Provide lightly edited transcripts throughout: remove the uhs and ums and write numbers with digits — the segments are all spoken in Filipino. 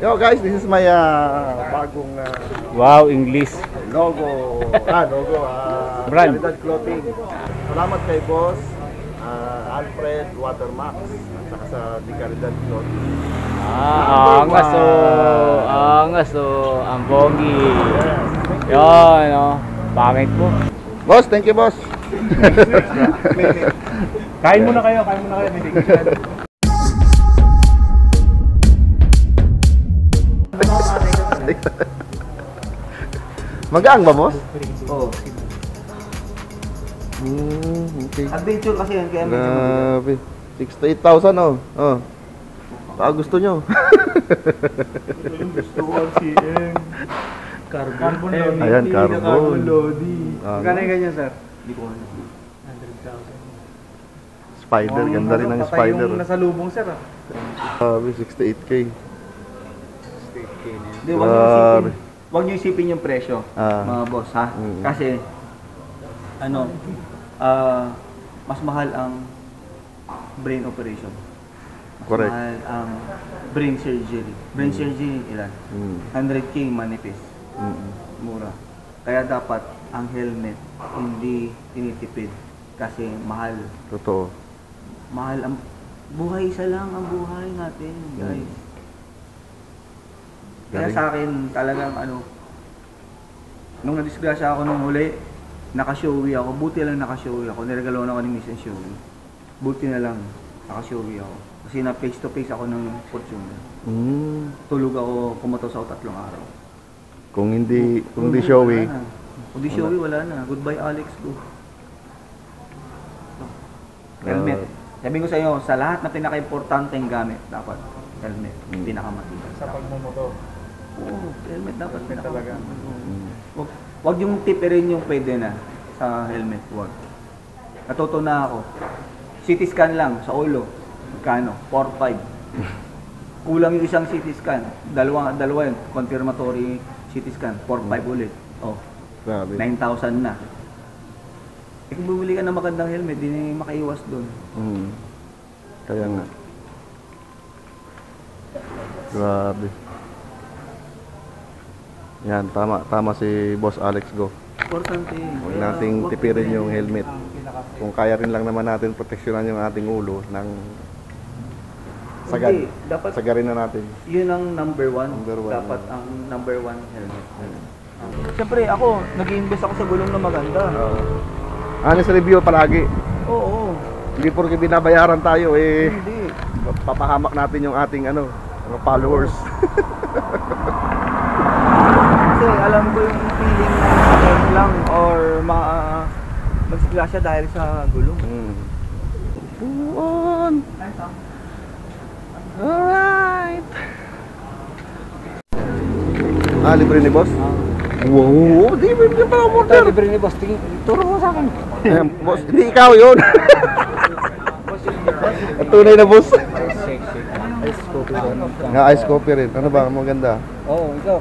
Yo guys, this is my bagong Wow, English. logo. Brand. Caridad Clothing. Salamat kay Boss Alfred Watermax at saka sa Di Caridad Clothing. Angas oh, ang pogi. Yan, oh. Bakit po? Boss, thank you boss. Kain muna kayo. Magaang ba boss? Oo. Okay. Adventure kasi yan, kaya medyo Grabe. 68,000 oh. Oh. Baka gusto nyo. Gusto ko CM. Carbon loading. Ayan, carbon. loading. Magkano yung ganyan, sir? Hindi ko alam. 100,000. Spider, ganda rin ng spider. Yung nasa lubong, sir. Grabe, 68k. Hindi, Grabe. wag niyo isipin yung presyo, mga boss, ha? Kasi, mas mahal ang brain operation. Mas Correct. mahal ang brain surgery. Brain surgery, ilan? 100k manipis. Mura. Kaya dapat ang helmet hindi tinitipid kasi mahal. Totoo. Mahal ang buhay, isa lang ang buhay natin, guys. Kaya sa akin talagang nung nadisgrasya ako nung huli, naka-showy ako. Buti lang naka-showy ako. Niregaloan ako ni Mrs. Showy. Buti na lang naka-showy ako. Kasi na face to face ako ng Fortuner. Tulog ako, kumatos ako 3 araw. Kung hindi showy. Kung di showy, wala na. Goodbye Alex ko. Helmet. Sabi ko sa iyo, sa lahat na pinaka-importanteng gamit, dapat helmet. Pinakamatibay. Sa pagmumoto. Oo, helmet dapat talaga. Wag yung tipirin yung pwede na sa helmet, wag. Natuto na ako. CT scan lang sa ulo. Magkano? 4-5. Kulang yung isang CT scan. Dalawa yun. Confirmatory CT scan. 4-5 ulit. Oh, Grabe. 9,000 na. Eh kung bumili ka ng magandang helmet, di na makaiwas doon. Kaya nga. Grabe. Yan, tama si Boss Alex Go. Importante. Huwag nating tipirin yung helmet. Kung kaya rin lang naman natin proteksyonan yung ating ulo ng sagad. Hindi, dapat Sagarin na natin. yun ang number one. Number one, Dapat ang number one helmet. Siyempre ako, nag-invest ako sa gulong na maganda. Honest review palagi. Oo. Hindi porke binabayaran tayo Hindi. papahamak natin yung ating mga followers. Kasi alam ko yung feeling na lang or magsigla siya dahil sa gulong. On. Alright. Libre ni boss? Wow, di pa ako order. Libre ni boss, turo mo sa akin. Boss, hindi ikaw yun. Tunay na boss. Ice coffee. Nga ice coffee rin. Ano ba? Maganda. Oo, ikaw.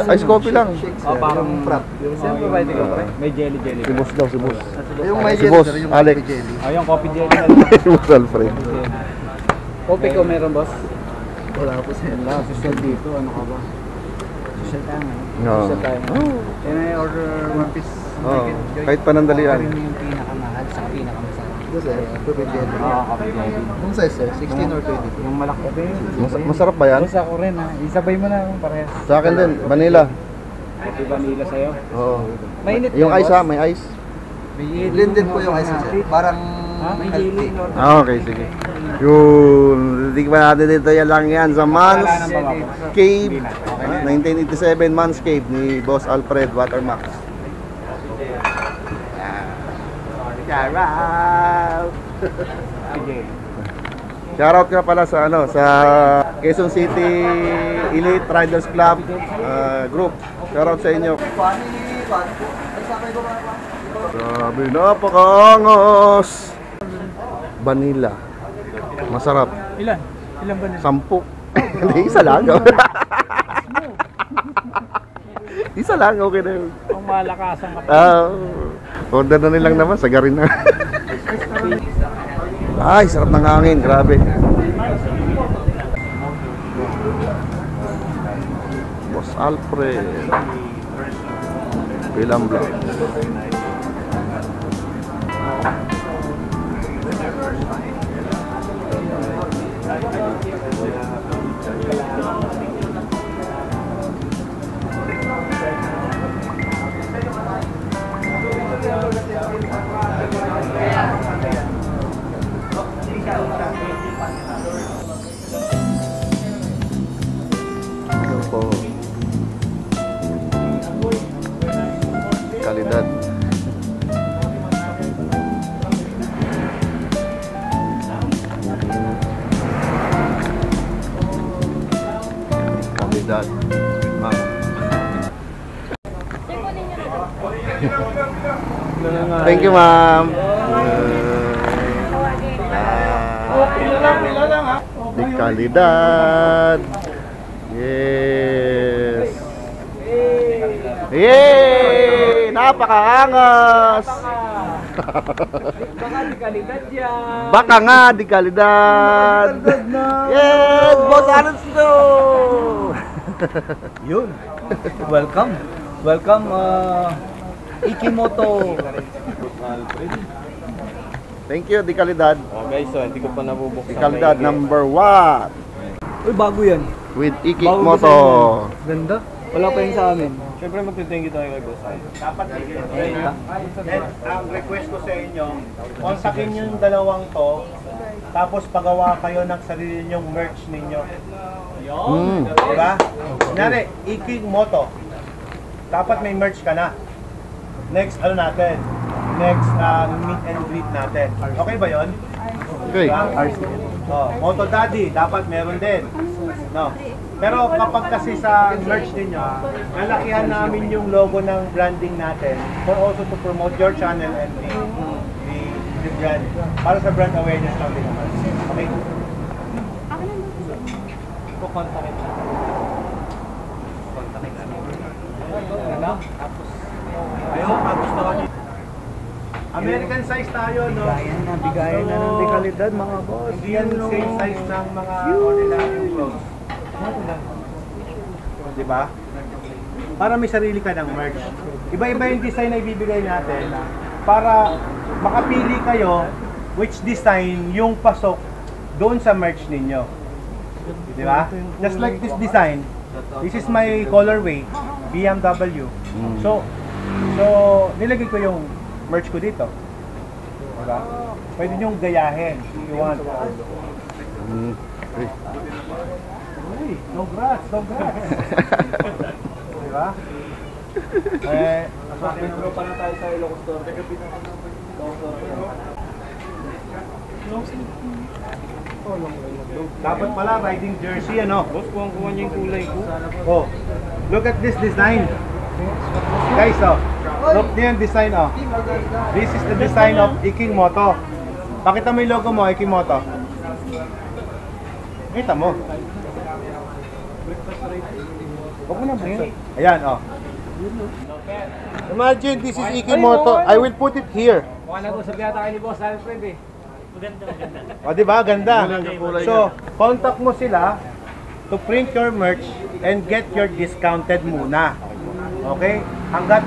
Ice coffee lang. Parang frap. Siyempre pwede ko. May jelly. Si boss daw, si boss. Yung Si boss, Alex. Yung coffee jelly. Si boss Alfred. Coffee ko meron, boss? Wala po sir. Wala, social dito. Ano ka ba? Social tayo. No. Social tayo. Can I order one piece? Oh, kahit panandalian. Yung pinakamahal sa pinakamasarap. Sir, coffee jelly. Coffee jelly. Kung size sir, 16 or 20? Yung malaki. Masarap ba yan? Boss, ako rin ha. Isabay mo na kung parehas. Sa akin din, vanilla. Coffee vanilla sa'yo. Oo. Mainit Yung ba, ice boss? may ice. Blended po yung ice sir. Parang May jelly. Okay, sige. Yun, tignan natin dito yan lang yan sa Mans Cave. 1987 Mans Cave ni Boss Alfred Watermax. Shoutout ka pala sa sa Quezon City Elite Riders Club group. Shoutout sa inyo. Grabe, napakaangas. Vanilla. Masarap. Ilan? Ilan ba nila? 10. Hindi, isa lang. Isa lang, okay na yun. Kung malakasan ka pa. Order na nilang naman, sagarin na. Ay, sarap ng hangin, grabe. Boss Alfred. Bilang vlog. Ito po. Kalidad. Kalidad. Ma'am. Thank you, ma'am. Di kalidad. Yes. Yay! Napakaangas. Baka di kalidad yan. Baka nga di kalidad. Yes, Boss Alonso. Yun. Welcome. Welcome, Ikimoto. Thank you, di kalidad. Guys, so hindi ko pa nabubuksan. Di kalidad number 1 Uy, bago yan. with Bago Ikimoto. design Ganda. Wala pa yun sa amin. Siyempre magtitingin tayo kay Boss Al. Ang request ko sa inyo, kontakin yung dalawang to, tapos pagawa kayo ng sarili nyong merch ninyo. Diba? Kunyari, Iking Moto. Dapat may merch ka na. Next, ano natin? Next, meet and greet natin. Okay ba yon? Okay. Oh, Moto Daddy, dapat meron din. No. Pero kapag kasi sa merch ninyo, lalakihan namin yung logo ng branding natin for also to promote your channel and the brand. Para sa brand awareness lang din naman. Okay? Kukontakin siya. Kontakin namin. Tapos, ayun, magustuhan niyo. American size tayo, no? Bigayan na ng dekalidad, mga boss. Hindi yan same size ng mga ordinary clothes. Diba? Para may sarili ka ng merch. Iba-iba yung design na ibibigay natin para makapili kayo which design yung pasok doon sa merch ninyo. Diba? Just like this design, this is my colorway, BMW. So nilagay ko yung merch ko dito. Diba? Pwede nyong gayahin if you want. Okay. Uy, congrats. Diba? Pero pa na tayo sa Ilocos Store. Dapat pala riding jersey, ano? Boss, kuha niya yung kulay ko. Oh, look at this design. Guys, oh. Look niyo yung design, oh. This is the design of Iking Moto. Pakita mo yung logo mo, Iking Moto. Kita mo. Huwag mo na buksan. Ayan, oh. Imagine, this is Iking Moto. I will put it here. Baka nag-usap yata kayo ni Boss Alfred eh. O, diba? Ganda. So, contact mo sila to print your merch and get your discounted muna. Okay? Hanggat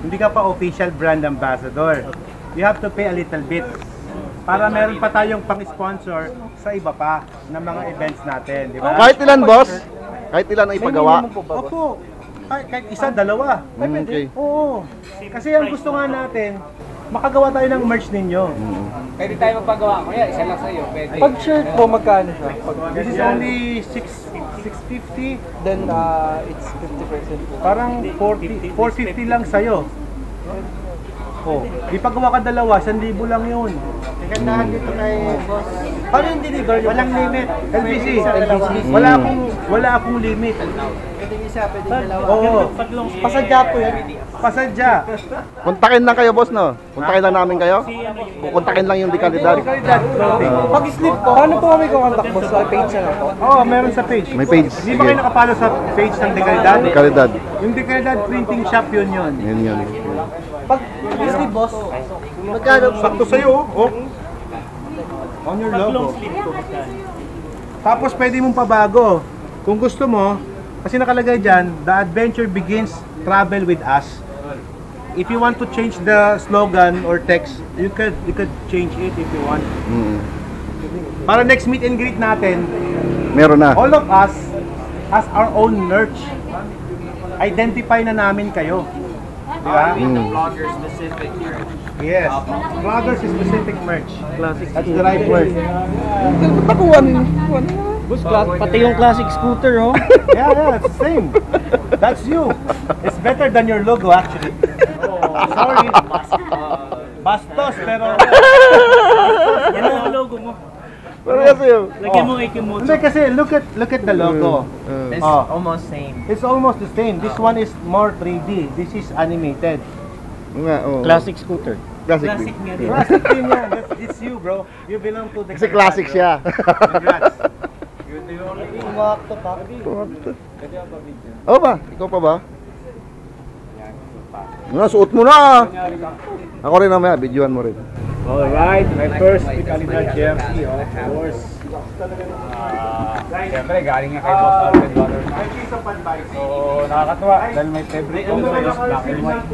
hindi ka pa official brand ambassador. You have to pay a little bit. Para meron pa tayong pang-sponsor sa iba pa ng mga events natin. Di ba? Kahit ilan, boss? Kahit ilan ang ipagawa? Opo. Kahit isa, dalawa. Okay. Oo. Kasi ang gusto nga natin, makagawa tayo ng merch ninyo. Pwede tayo magpagawa. Kaya isa lang sa'yo. Pwede. Pag shirt po, magkano siya? This is only 650. Then, it's 50% po. Parang 450 lang sa'yo. Oh, di paggawa ka dalawa, 1,000 lang yun. Kagandahan dito kay boss. Paano yung deliver? Walang limit. LBC. Wala akong limit. Pwede isa, pwede dalawa. Oo. Pasadya po yan. Pasadya. Kontakin lang kayo, boss, no? Kontakin lang namin kayo? Kontakin lang yung di kalidad. Pag-slip ko. Paano po kami kukontak mo? Sa page na po? Oo, meron sa page. May page. Di ba kayo Sige. nakapalo sa page ng Dekalidad? Di kalidad. Yung Dekalidad printing shop yun. Yun. Pag slip, boss, Magkano? Sakto sa'yo, oh. On your logo. Tapos pwede mong pabago. Kung gusto mo, Kasi nakalagay dyan, the adventure begins, travel with us. If you want to change the slogan or text, you could change it if you want. Para next meet and greet natin, Meron na. all of us has our own merch. Identify na namin kayo. Di ba? Vlogger specific here. Yes. Vloggers specific merch. That's the right word. Pati yung classic scooter, oh. Yeah, it's the same. That's you. It's better than your logo actually. Oh, sorry. Bastos, pero Yan ang logo mo. Pero kasi yun. Lagyan mo Ikimoto. hindi kasi look at the logo. It's Oh. almost same. It's almost the same. This one is more 3D. This is animated. Nga, oh. Classic scooter. Classic. Classic nga din. Classic din yan. It's you, bro. You belong to the Kasi classic siya. Congrats. Oo ba? Ikaw pa ba? Suot mo na! Ako rin namaya, videoan mo rin. Alright, my first Calidad jersey, of course. Siyempre, galing nga kay Boss Alfred Watermark. So, nakakatuwa dahil my favorite color is black and white.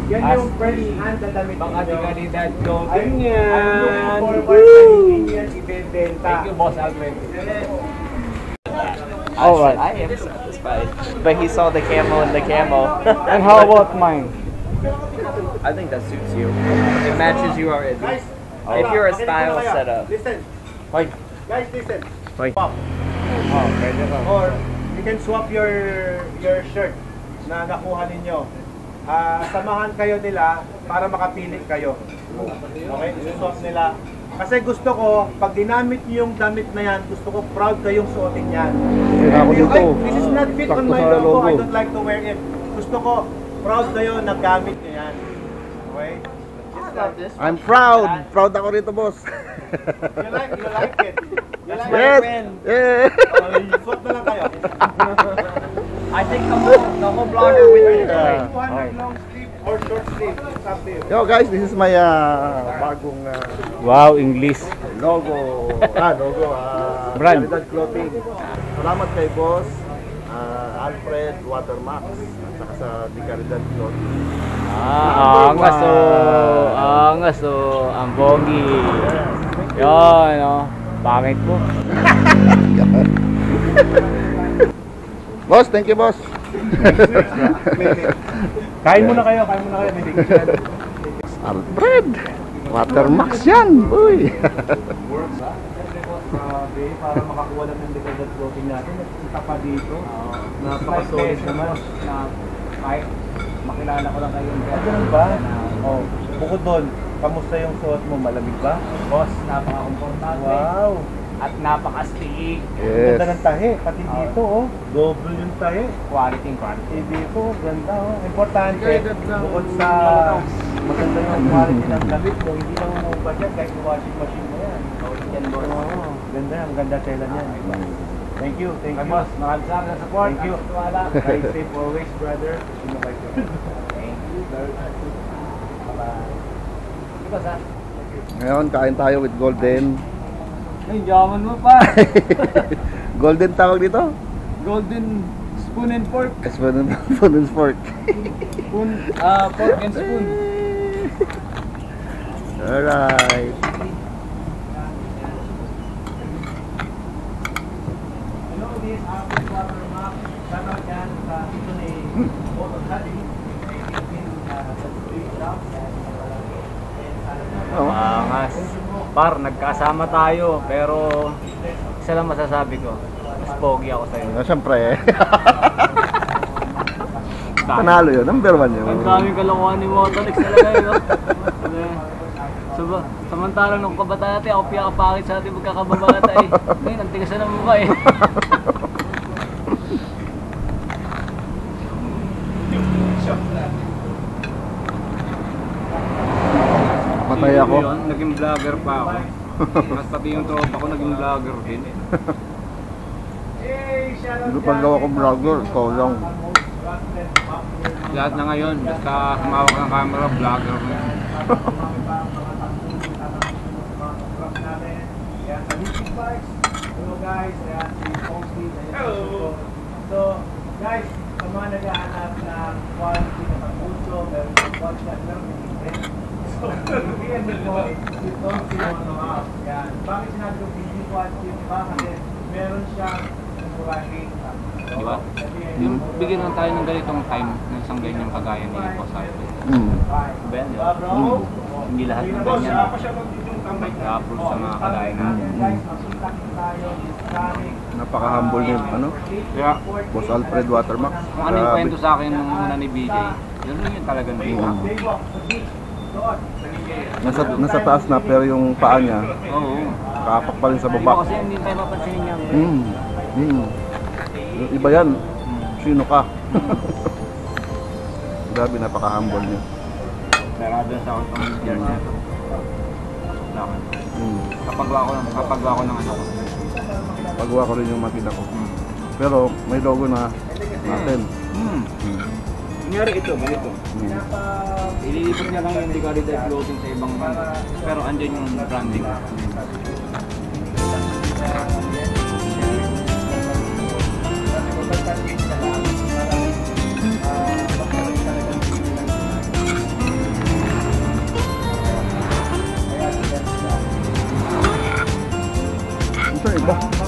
Yan As yung first hand na damit Pang ninyo. ating Calidad clothing I'm yan. looking forward na hindi yan ibebenta. Thank you, Boss Alfred. Alright. I am satisfied. But he saw the camo and the camo. And how about mine? I think that suits you. It matches you already. Guys, If you're a ganito style na kayo. setup. Listen. Hoy. Guys, listen. Hoy. Swap. Oh, pwede ba? Or you can swap your shirt na nakuha ninyo. Samahan kayo nila para makapili kayo. Okay? Swap nila. Kasi gusto ko, pag ginamit niyo yung damit na yan, gusto ko proud kayong suotin yan. Ako dito. Ay, this is not fit on Sakto my sa logo. logo. I don't like to wear it. Gusto ko, proud kayo na gamit niyo yan. Okay? I'm proud! Proud ako rito, boss. You like it? You like Yes! it? Yeah! Swap na lang kayo. I think the whole blogger with me. Yeah. 200 long sleeve or short sleeve. It's up to you. Yo guys, this is my bagong Wow, English. logo. Logo. Brand. Calidad Clothing. Salamat kay boss Alfred Watermax at saka sa Di Calidad Clothing. Angas oh. Ang pogi. Yan, oh. Bakit po? Boss, thank you, boss. Kain muna kayo. May bigyan. Alfred Watermax yan, boy. Grabe, para makakuha lang ng decadent clothing natin, nagpunta pa dito. Napaka-solid naman. Na kahit makilala ko lang kayo. Ganun ba? Oh, bukod doon, kamusta yung suot mo? Malamig ba? Boss, napaka-komportable. Wow! At napaka-stiig. Yes. Ganda ng tahi, pati dito oh. Double yung tahi. Quality. Dito, ganda oh. Importante, bukod sa maganda yung quality ng damit mo, hindi lang mo budget kahit washing machine mo yan. Oo, ganda, ang ganda tela niyan. Thank you. Kay boss, maraming salamat sa support. Thank you. Wala. Ride safe always, brother. Thank you. Bye-bye. Boss ha? Ngayon, kain tayo with Golden. Ay, jaman mo pa. Golden tawag dito? Golden spoon and fork. Spoon and fork. Fork and spoon. Alright. Hello, this is Alfred Watermark. Shoutout yan sa ito ni Boto Daddy. Angas. Par, nagkasama tayo, pero isa lang masasabi ko, mas pogi ako sa'yo. Siyempre eh. Panalo yun, number 1 yun. Ang daming kalokohan ni Motonex talaga yun. Samantalang nung kabataan natin, ako pinakapangit sa ating magkakababata eh. Ngayon, ang tigas na ng mukha eh. Matay ako. Yun, naging vlogger pa ako. Mas pati yung tropa ko naging vlogger din eh. Hindi pa gawa ko vlogger, ikaw lang. Lahat na ngayon, basta humawak ng camera, vlogger na. Hello guys, ayan si Foxy. Hello! So, guys, sa mga naghahanap ng quality na pagpuso, meron yung podcast, meron yung event. So, PM mo, ito si yan. Bakit sinabi ko video quality? Diba? Kasi meron siyang murahing. Di ba? Yung bigyan lang tayo ng ganitong time ng isang ganyang kagaya ni Boss Alfred. Ben, di ba? Hindi lahat ng ganyan nag-approve sa mga kagaya natin. Napaka-humble niya, ano? Kaya, Boss Alfred Watermark. kung ano yung kwento sa akin nung una ni BJ, yun lang yung talagang nakita ko. Nasa taas na pero yung paa niya Oo. kapak pa rin sa Iba baba. kasi hindi tayo mapansinin niya. Yung iba yan, sino ka? Grabe, napaka-humble niya. Pero doon sa akong pang-media niya. Lakan. Kapagwa ko ng ano ko. Pagawa ko rin yung makina ko. Pero may logo na natin. Nangyari ito, ganito. Ililipat niya lang yung Decarie Type clothing sa ibang pero andyan yung branding. Ito iba.